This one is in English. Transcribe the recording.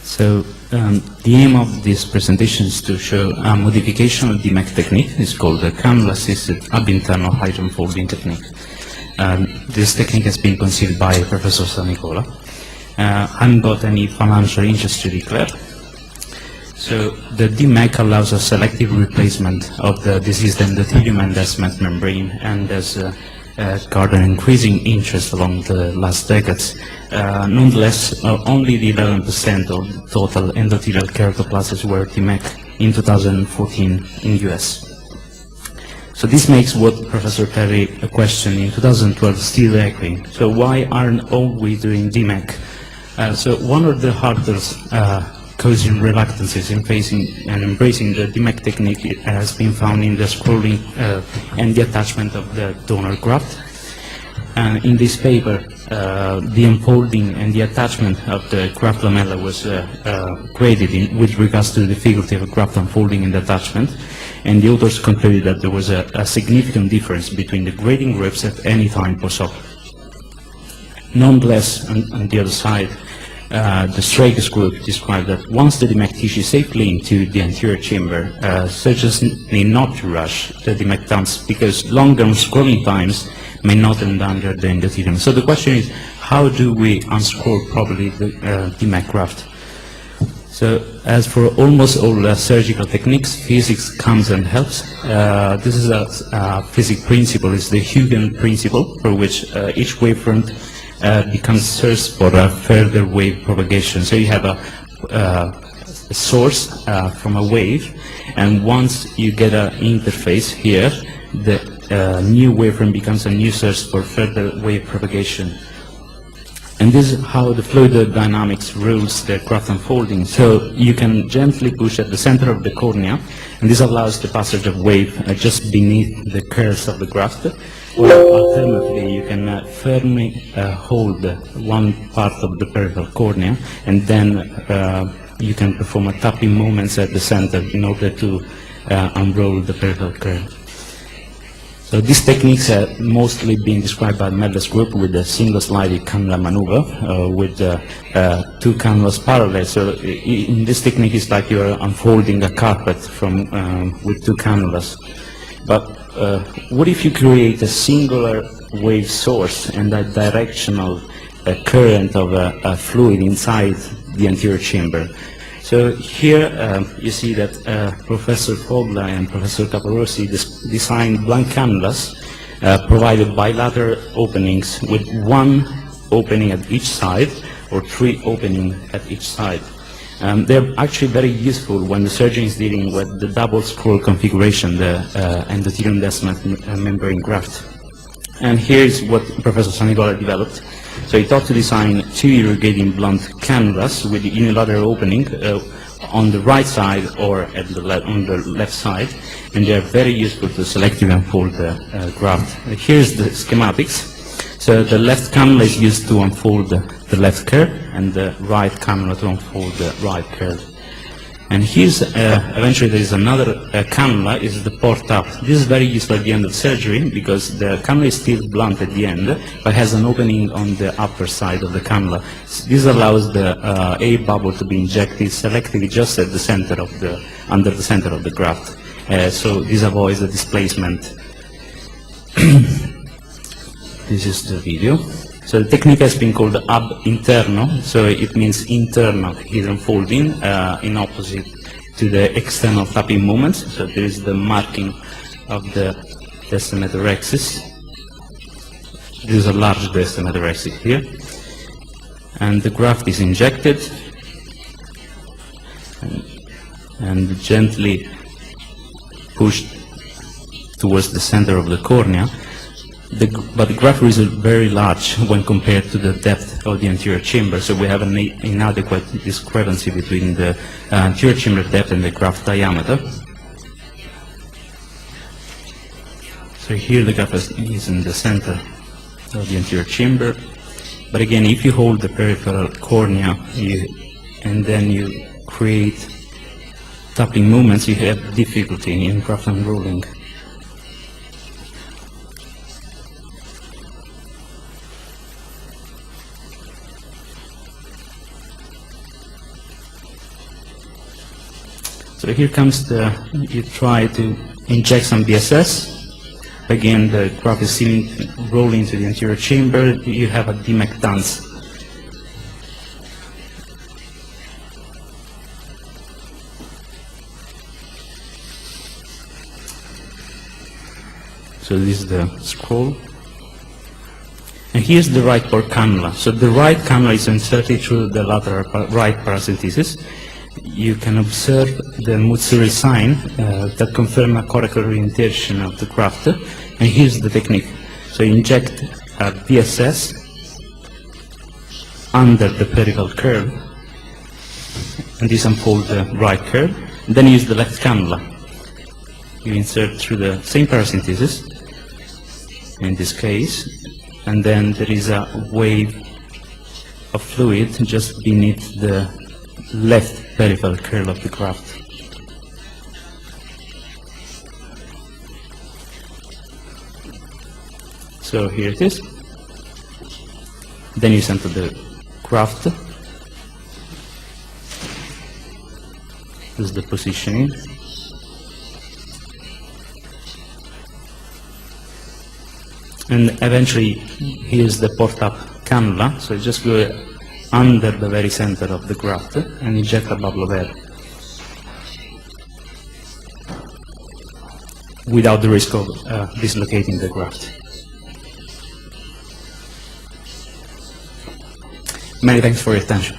The aim of this presentation is to show a modification of the DMAC technique. It's called the cannula-assisted ab-interno height unfolding technique. This technique has been conceived by Professor Sanicola. I haven't got any financial interest to declare. So the DMAC allows a selective replacement of the diseased endothelium and descent membrane, and has garnered increasing interest along the last decades. Nonetheless, only the 11% of total endothelial keratoplasts were DMAC in 2014 in US. So this makes what Professor Perry questioned in 2012 still echoing. So why aren't all we doing DMAC? So one of the hurdles causing reluctances in facing and embracing the DMAC technique has been found in the scrolling and the attachment of the donor graft. In this paper, the unfolding and the attachment of the graft lamella was graded with regards to the difficulty of graft unfolding and attachment, and the authors concluded that there was a significant difference between the grading groups at any time post-op. Nonetheless, on the other side, the Straker's group described that once the DMAC tissue is safely into the anterior chamber, surgeons need not to rush the DMAC dumps because long-term scrolling times may not endanger the endothelium. So the question is, how do we unscroll properly the DMAC graft? So as for almost all surgical techniques, physics comes and helps. This is a physics principle, it's the Huygens principle, for which each wavefront becomes source for a further wave propagation. So you have a source from a wave, and once you get an interface here, the new wavefront becomes a new source for further wave propagation. And this is how the fluid dynamics rules the graft unfolding. So you can gently push at the center of the cornea, and this allows the passage of wave just beneath the curves of the graft. Or alternatively, you can firmly hold one part of the peripheral cornea, and then you can perform a tapping movements at the center in order to unroll the peripheral curve. So these techniques have mostly been described by Medler's group with a single-slided cannula maneuver with two cannulas parallel. So in this technique, it's like you're unfolding a carpet from with two cannulas. But what if you create a singular wave source and a directional current of a fluid inside the anterior chamber? So here you see that Professor Fogla and Professor Caporossi designed blank cannulas, provided bilateral openings with one opening at each side or three openings at each side. They're actually very useful when the surgeon is dealing with the double scroll configuration, the endothelium descent membrane graft. And here's what Professor Sanicola developed. So he thought to design two irrigating blunt cannulas with the unilateral opening on the right side or at on the left side, and they are very useful to selectively unfold the graft. Here's the schematics. So the left cannula is used to unfold the left curve, and the right cannula to unfold the right curve. And here's, eventually there is another cannula, is the port up. This is very useful at the end of surgery because the cannula is still blunt at the end, but has an opening on the upper side of the cannula. This allows the air bubble to be injected selectively just at the center of the, under the center of the graft. So this avoids the displacement. This is the video. So the technique has been called ab-interno, so it means internal hidden folding in opposite to the external tapping movements. So there is the marking of the decimeter axis. This is a large decimeter axis here. And the graft is injected and gently pushed towards the center of the cornea. But the graft is very large when compared to the depth of the anterior chamber, so we have an inadequate discrepancy between the anterior chamber depth and the graft diameter. So here the graft is in the center of the anterior chamber, but again, if you hold the peripheral cornea and then you create tapping movements, you have difficulty in graft unrolling. So here comes you try to inject some BSS. Again, the graft is seen rolling into the anterior chamber. You have a demectance. So this is the scroll. And here's the right port cannula. So the right cannula is inserted through the lateral right paracentesis. You can observe the Mutsuri sign that confirm a correct orientation of the graft. And here's the technique. So you inject a BSS under the perical curve, and this unfolds the right curve. Then use the left cannula. You insert through the same paracentesis, in this case, and then there is a wave of fluid just beneath the left peripheral curve of the graft. So here it is. Then you center the graft. This is the positioning. And eventually, here's the port-up cannula. So just go under the very center of the graft and inject a bubble of air without the risk of dislocating the graft. Many thanks for your attention.